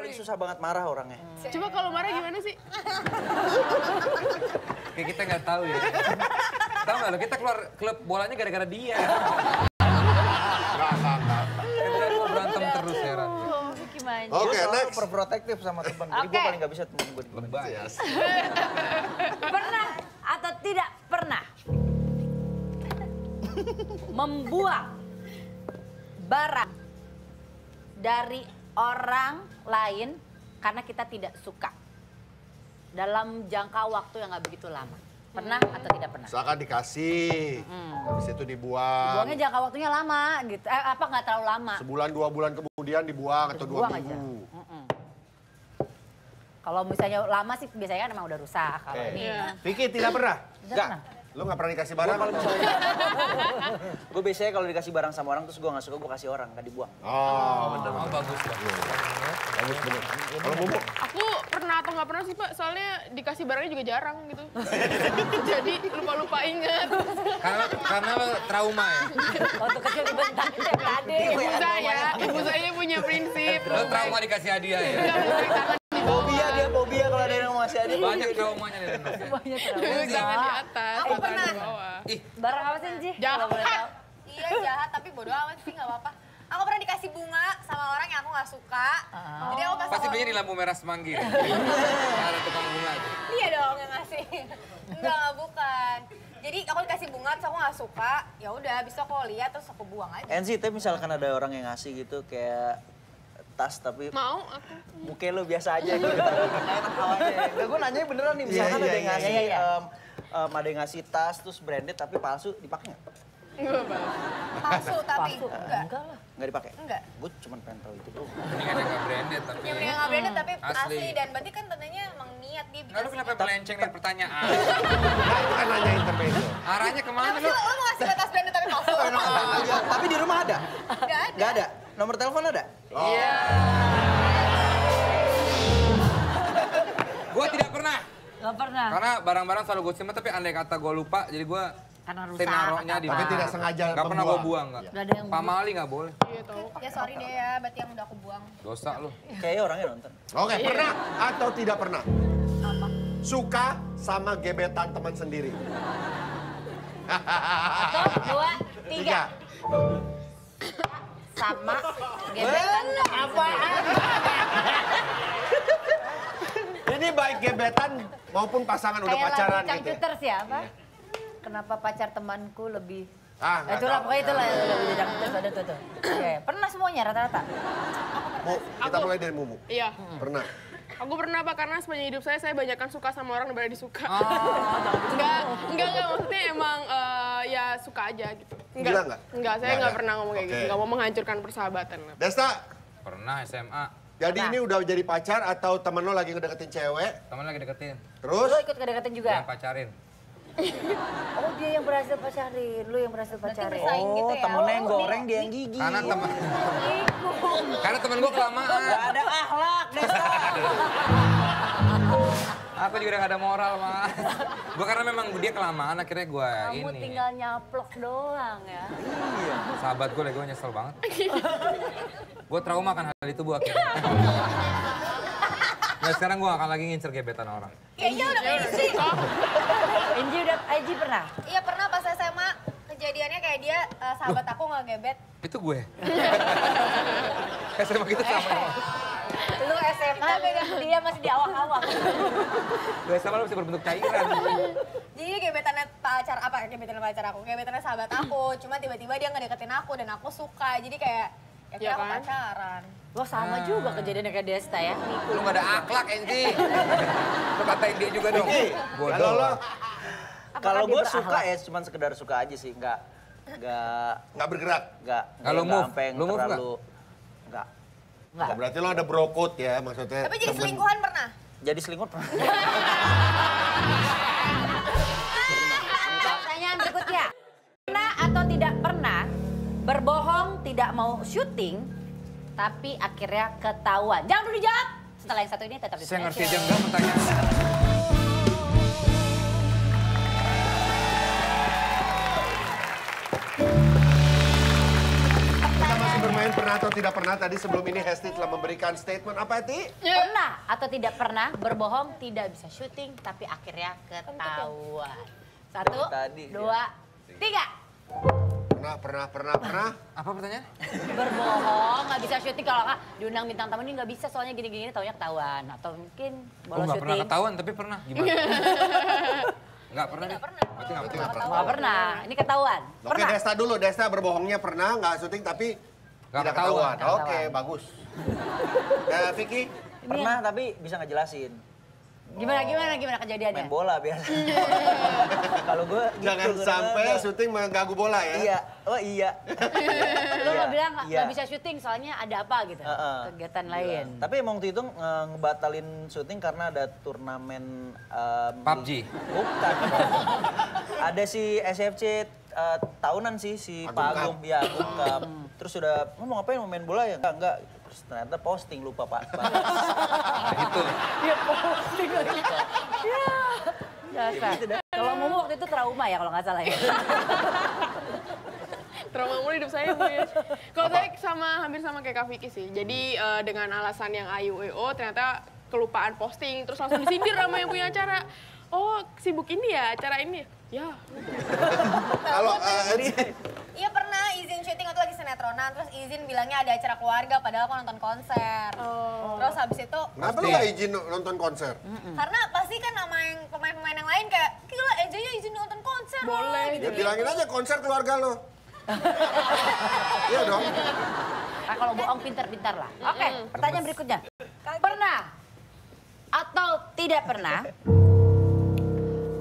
paling susah banget marah orangnya. Coba kalau marah gimana sih? Kayak kita nggak tahu ya. Tahu nggak lo, kita keluar klub bolanya gara-gara dia. Kita mau berantem terus heran. Gimana? Oke, Gue next. overprotective sama temen, jadi gue paling gak bisa temen gue. Lebay. Pernah atau tidak pernah membuang barang dari orang lain karena kita tidak suka dalam jangka waktu yang nggak begitu lama? Pernah atau tidak pernah? Misalkan dikasih, habis itu dibuang. Buangnya jangka waktunya lama gitu. Apa nggak terlalu lama? Sebulan 2 bulan kemudian dibuang atau 2 Buang minggu. aja. Kalau misalnya lama sih biasanya kan emang udah rusak. Kalau ini Vicky tidak pernah? tidak Enggak. pernah. Lu nggak pernah dikasih barang? Gue biasanya kalau dikasih barang sama orang terus gue gak suka, gue kasih orang, gak dibuang. Oh, bener. Oh bagus bagus. Bagus bener. Kalau Mumu? Aku pernah atau nggak pernah sih Pak, soalnya dikasih barangnya juga jarang gitu. Jadi lupa-lupa inget. Karena lo trauma ya. Waktu kecil dibentak tiap tadi. Ibu saya punya prinsip. Lo trauma dikasih hadiah ya. Nggak boleh tangan di bawah. Fobia kalau ada yang ngasih hadiah. Banyak traumanya nih. Banyak Tangan di atas, Aku tangan pernah. di bawah. Ih, Barang apa sih, Ji? Jahat. Kalau boleh tahu. Iya jahat tapi bodo amat sih nggak apa-apa. Aku pernah dikasih bunga sama orang yang aku nggak suka. Jadi aku pas pasti aku- belinya di lampu merah Semanggi. Ada tukang bunga. Iya dong yang ngasih. Enggak bukan. Jadi aku dikasih bunga terus aku nggak suka. Ya udah, habis itu aku lihat terus aku buang aja. Enzi, tapi misalkan ada orang yang ngasih gitu kayak tas tapi Mau aku. muka lu biasa aja gitu. Enak awalnya. Enggak, gue nanya beneran nih, misalkan ada yang ngasih ada yang ngasih tas terus branded tapi palsu, dipakai nggak? Enggak Pak. Palsu tapi Palsu. enggak. Enggak lah. Nggak dipakai? Enggak. Gue cuma pengen tahu itu doang. Mendingan yang nggak branded tapi. Yang mendingan nggak branded tapi Asli. asli. Dan berarti kan tandanya emang niat dia bikin. Lalu kenapa melenceng dari pertanyaan? Nah, itu kan nanya intermezzo. Arahnya kemana Kenapa lo? sih lo mau ngasih gue tas branded tapi palsu? Iya, tapi di rumah ada? Enggak ada. Nggak ada? Nomor telepon ada? Iya. Gue tidak pernah. Nggak pernah. Karena barang-barang selalu gue simpan tapi andai kata gue lupa jadi gue Karena rusak. naruhnya di Tapi mana. tidak sengaja Nggak pernah gue membuang. buang nggak. Nggak ada yang Pamali nggak boleh. Iya tahu. Ya sorry deh ya, berarti yang udah aku buang. Dosa lo. Kayaknya orangnya nonton. Oke, pernah atau tidak pernah? Apa? Suka sama gebetan teman sendiri? Satu, dua, tiga. Sama gebetan. Ini baik gebetan maupun pasangan udah Kayak pacaran lagu gitu. ya? Cangcuters ya, apa? Kenapa pacar temanku lebih... Ah, nggak itulah, tahu. pokoknya itulah. Cangcuters ada tuh. Oke, pernah semuanya rata-rata? Mu, kita mulai dari Mumu. Iya. Pernah. Aku pernah Pak, karena sepanjang hidup saya banyakkan suka sama orang daripada disuka. Oh, Enggak, maksudnya emang ya suka aja gitu. Gila nggak? Enggak, saya Nggak nggak ada? pernah ngomong kayak gitu. Oke. Nggak mau menghancurkan persahabatan. Desta, Pernah SMA. jadi Pernah. ini udah jadi pacar atau temen lo lagi ngedeketin cewek? Temen lagi deketin. Terus? Lu ikut kedeketin juga? Yang pacarin. Oh, dia yang berhasil pacarin, lu yang berhasil pacarin. bersaing gitu ya? Temennya yang goreng, dia yang gigi. Karena temen gue kelamaan. Gak ada akhlak, Desta. Aku juga udah gak ada moral, Mas. Gue karena memang dia kelamaan, akhirnya gue Kamu ini. tinggal nyaplok doang ya. Sahabat gue, gue nyesel banget. Gue trauma kan hal itu, Bu, akhirnya. Nah, sekarang gue akan lagi ngincer gebetan orang. Kayaknya udah kayak Inji. Inji udah, Inji pernah? Iya pernah pas SMA kejadiannya kayak dia sahabat aku nggak gebet. Itu gue. SMA kita sama. Lu SMA, dia masih di awal-awal. Gue SMA lu masih berbentuk cairan. Jadi dia gebetannya pacar apa? Gebetannya pacar aku, gebetannya sahabat aku. Cuma tiba-tiba dia ngedeketin aku dan aku suka. Jadi kayak ya Iya aku kan? pacaran. Lo sama juga kejadiannya kayak Desta ya. Lu gak ada akhlak, Enzi. Lu katain dia juga dong. Kalau lo Bodoh. Kalau dia gue suka berakhlak? ya cuma sekedar suka aja sih, nggak nggak bergerak? Kalau move, sampai yang lu move nggak? terlalu nggak. Enggak. Oh, berarti lo ada bro code ya maksudnya? Tapi jadi temen. selingkuhan pernah? Jadi selingkuh pernah. Pertanyaan berikutnya. Pernah atau tidak pernah berbohong tidak mau syuting, tapi akhirnya ketahuan? Jangan dulu dijawab. Setelah yang satu ini tetap di Saya Tonight ngerti Show. aja enggak pertanyaan. Kita masih bermain pernah pernah atau tidak pernah tadi sebelum ini Hesti telah memberikan statement apa Ti? Pernah atau tidak pernah berbohong tidak bisa syuting tapi akhirnya ketahuan. 1, Tadi, 2, 3. Pernah. Apa pertanyaan? Berbohong nggak bisa syuting kalau nggak diundang bintang tamu ini nggak bisa soalnya gini-gini taunya ketahuan atau mungkin Oh bolos nggak pernah syuting. ketahuan tapi pernah. Gimana? Nggak pernah deh. Berarti nggak pernah. Nggak pernah, ini ketahuan. Oke, Pernah. Desta dulu. Desta berbohongnya pernah, nggak syuting tapi Nggak tidak ketahuan. ketahuan. Oke, Ketahuan. bagus. Vicky? Pernah tapi bisa ngejelasin. Gimana kejadiannya? Main bola biasa. Kalau gue Jangan sampai syuting mengganggu bola ya. Iya, oh iya. Lu nggak bilang Iya. nggak bisa syuting soalnya ada apa gitu? Kegiatan lain. Tapi emang waktu itu ngebatalin syuting karena ada turnamen PUBG. Bukan. Ada si SFC tahunan sih si Agung Pak Cup. Agung, ya Agung Cup. Terus udah mau ngapain mau main bola ya? Enggak. Terus ternyata posting lupa Pak. Itu. Iya posting lagi. Ya. Biasa. Kalau Mumu waktu itu trauma ya kalau nggak salah ya. Trauma mulu hidup saya Bu ya. Kalau saya hampir sama kayak Kak Vicky sih. Jadi dengan alasan yang AYUEO ternyata kelupaan posting terus langsung disindir sama yang punya acara. Oh sibuk ini ya acara ini. Ya. Kalau Iya pernah izin syuting atau lagi sinetronan, terus izin bilangnya ada acara keluarga, padahal aku nonton konser. Terus habis itu, kenapa lu nggak izin nonton konser? karena pasti kan sama yang pemain-pemain yang lain kayak, gila Enjoy-nya izin nonton konser. Boleh. Gitu. Ya bilangin aja konser keluarga lo. Iya dong. Nah, kalau bohong pintar-pintar lah. Oke, pertanyaan berikutnya. Pernah atau tidak pernah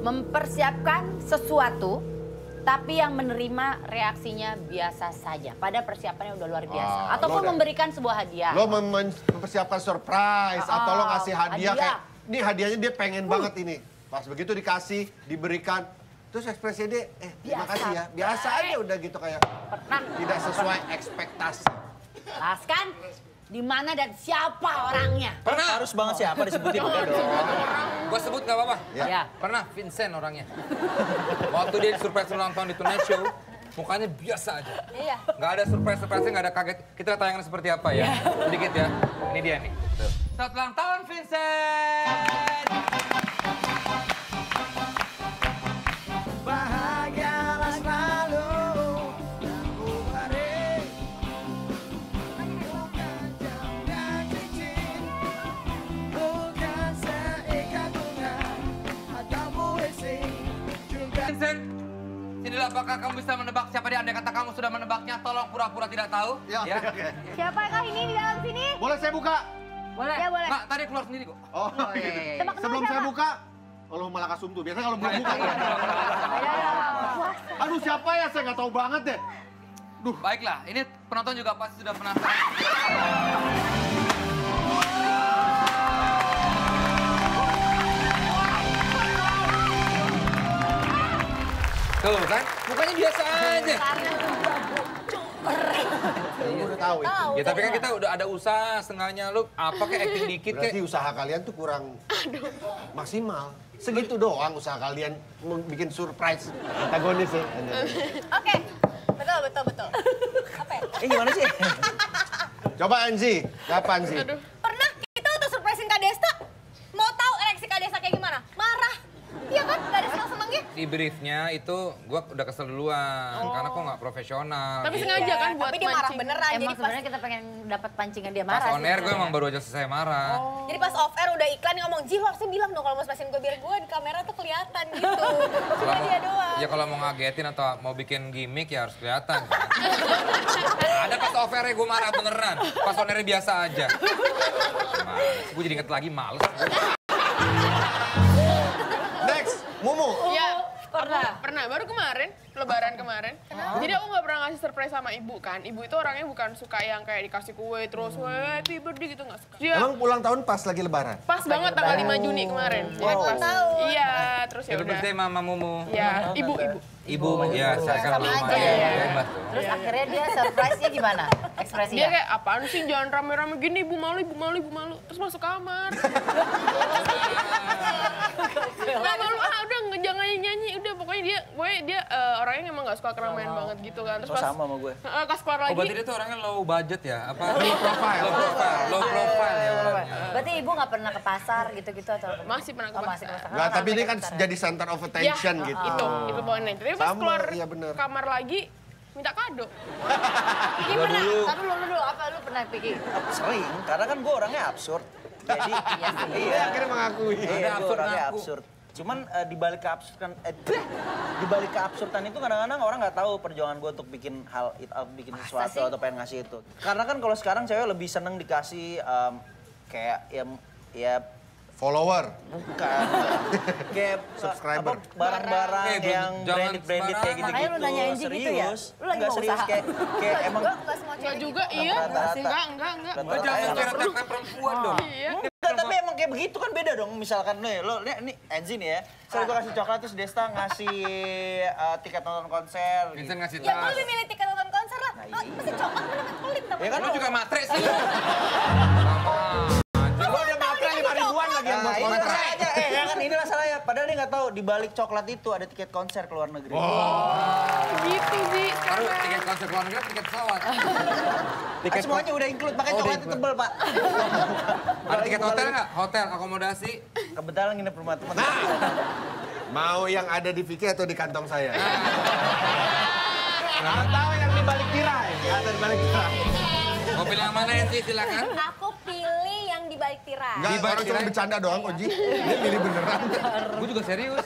mempersiapkan sesuatu tapi yang menerima reaksinya biasa saja. Pada persiapannya udah luar biasa. Wah, Ataupun lo udah- memberikan sebuah hadiah. Lo mempersiapkan surprise atau lo ngasih hadiah hadiah. kayak, ini hadiahnya dia pengen banget ini. Pas begitu dikasih, diberikan, terus ekspresinya dia, terima Biasa. kasih ya. Biasa aja udah gitu kayak, Pernah. tidak sesuai ekspektasi. Jelaskan di mana dan siapa orangnya. Pernah. Harus banget siapa disebutin udah dong. Gua sebut nggak apa-apa. Ya. Pernah Vincent orangnya. Waktu dia surprise ulang tahun di Tonight Show, mukanya biasa aja. Iya. Nggak ada surprise-nya, nggak ada kaget. Kita tayangan seperti apa ya? Sedikit ya. Ini dia nih. Tuh. Selamat ulang tahun Vincent. Bahagialah selalu. Vincent, sinilah apakah kamu bisa menebak siapa dia? Andai kata kamu sudah menebaknya, tolong pura-pura tidak tahu. Ya, oke. Siapakah ini di dalam sini? Boleh saya buka? Boleh. Ya boleh. Nggak, tadi keluar sendiri kok. Oh, iya. Sebelum saya buka, Allah malah kasum tuh. Biasanya kalau belum buka. Aduh siapa ya? Saya nggak tahu banget deh. Baiklah, ini penonton juga pasti sudah penasaran. Tuh kan, mukanya biasa aja. Saya udah tahu itu. Ya tapi kan kita udah ada usaha setengahnya, lu apa kayak acting dikit Berarti kayak. usaha kalian tuh kurang maksimal. Segitu doang usaha kalian bikin surprise. Antagonis ya. Oke. Betul. Apa ya? Gimana sih? Coba Anzi, kapan sih? Aduh. Pernah kita untuk surprisein Kak Desta, mau tahu reaksi Kak Desta kayak gimana? Marah. Iya kan? Gak ada senang-senangnya. Di briefnya itu gua udah kesel duluan karena kok nggak profesional. Tapi gitu. sengaja kan buat Tapi dia marah mancing. beneran. Emang Jadi pas, sebenarnya kita pengen dapat pancingan dia Pas marah. on air gue emang baru aja selesai marah. jadi pas off air udah iklan yang ngomong, Ji lo harusnya bilang dong kalau mau surprisein gue biar gue di kamera tuh kelihatan gitu. Cuma dia doang. Ya kalau mau ngagetin atau mau bikin gimmick ya harus kelihatan. Kan? Ada pas off air gue marah beneran. Pas on air biasa aja. Gue jadi inget lagi males. Next, Mumu. Iya. Pernah. Pernah, baru kemarin, lebaran kemarin. Jadi aku nggak pernah ngasih surprise sama ibu kan. Ibu itu orangnya bukan suka yang kayak dikasih kue terus, happy birthday gitu, nggak suka. Dia Emang ulang tahun pas lagi lebaran? pas banget tanggal 5 Juni kemarin. Jadi pas, iya, terus ya Happy udah. birthday Mama Mumu. Ya, ibu. Ibu, ya saya kan Sama rumah. aja. Hebat tuh. Terus akhirnya dia surprise-nya gimana? Dia Ekspresinya? kayak, apaan sih jangan rame-rame gini, ibu malu. Terus masuk kamar. Nggak malu, udah jangan nyanyi, udah pokoknya dia orangnya emang nggak suka keramaian banget gitu kan. Terus Oh, sama sama gue. pas keluar Oh, lagi, berarti dia tuh orangnya low budget ya? Apa? Low profile. Low profile ya orangnya. Berarti ibu nggak pernah ke pasar gitu-gitu atau? masih pernah ke Oh, masih ke pasar. pasar. Nggak, tapi ini kan Pasar ya? jadi center of attention Ya, gitu. itu poinnya. Tapi pas Sama, keluar iya bener. kamar lagi, minta kado. Piki pernah, tapi lu apa lu pernah Piki? Sering, karena kan gue orangnya absurd. Jadi, Dia akhirnya mengakui. Iya, gue absurd orangnya ngaku. absurd. Cuman di balik keabsurdan, di balik keabsurdan itu kadang-kadang orang nggak tahu perjuangan gue untuk bikin bikin sesuatu sih? atau pengen ngasih itu. Karena kan kalau sekarang cewek lebih seneng dikasih kayak ya Follower. bukan kayak Subscriber. barang-barang yang jangan branded kayak gitu. Makanya lu nanya Angie gitu ya? Lu lagi mau serius usaha? kayak emang Enggak semua Enggak cewek juga, gitu. iya. Rata-rata. Enggak. Oh, jangan stereotipkan perempuan dong. Iya. Enggak, tapi emang kayak begitu kan beda dong. Misalkan nih, lo ini Enzi nih ya. Saya gue kasih coklat terus Desta ngasih tiket nonton konser. Vincent ngasih Ya gue tas. lebih milih tiket nonton konser lah. Pasti coklat gue dapat pelit tapi. Ya kan Lu juga matre sih. Gue udah matre 5 ribuan lagi yang buat Nah, ini kontra. masalahnya, ya kan ini masalahnya. Padahal dia nggak tahu di balik coklat itu ada tiket konser ke luar negeri. Gitu sih Baru sekarang. tiket konser keluar negeri, tiket pesawat. Ah, semuanya udah include, makanya Oh, coklatnya udah tebel, Pak. Ada tiket hotel nggak? Hotel, akomodasi. Kebetulan nginep rumah teman. Mau yang ada di Vicky atau di kantong saya? Atau yang di balik tirai? Atau di balik tirai? Mau pilih yang mana Enzi, silakan. Aku pilih yang di balik tirai. Enggak, Di balik orang cuma tirai. bercanda doang, Oji. Dia pilih beneran. Gue juga serius.